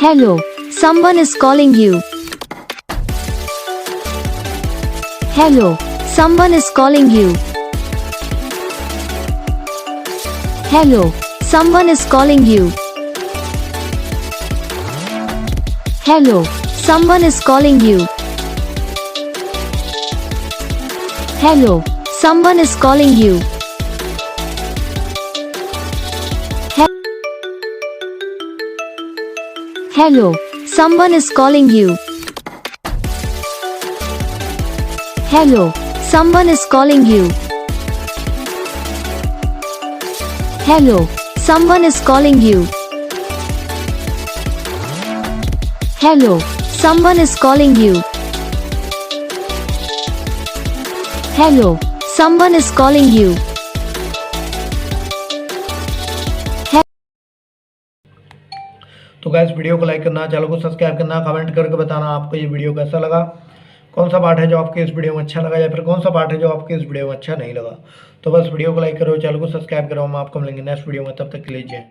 Hello, someone is calling you. Hello, someone is calling you. Hello, someone is calling you. Hello, someone is calling you. Hello, someone is calling you. Hello, someone is calling you. Hello, someone is calling you. Hello, someone is calling you. Hello, someone is calling you. Hello, someone is calling you. तो guys video को like करना, channel को subscribe करना, comment करके बताना आपको ये video कैसा लगा, कौन सा पार्ट है जो आपके इस वीडियो में अच्छा लगा या फिर कौन सा पार्ट है जो आपके इस वीडियो में अच्छा नहीं लगा। तो बस वीडियो को लाइक करो, चैनल को सब्सक्राइब करो। हम आपको मिलेंगे नेक्स्ट वीडियो में, तब तक के लिए जय।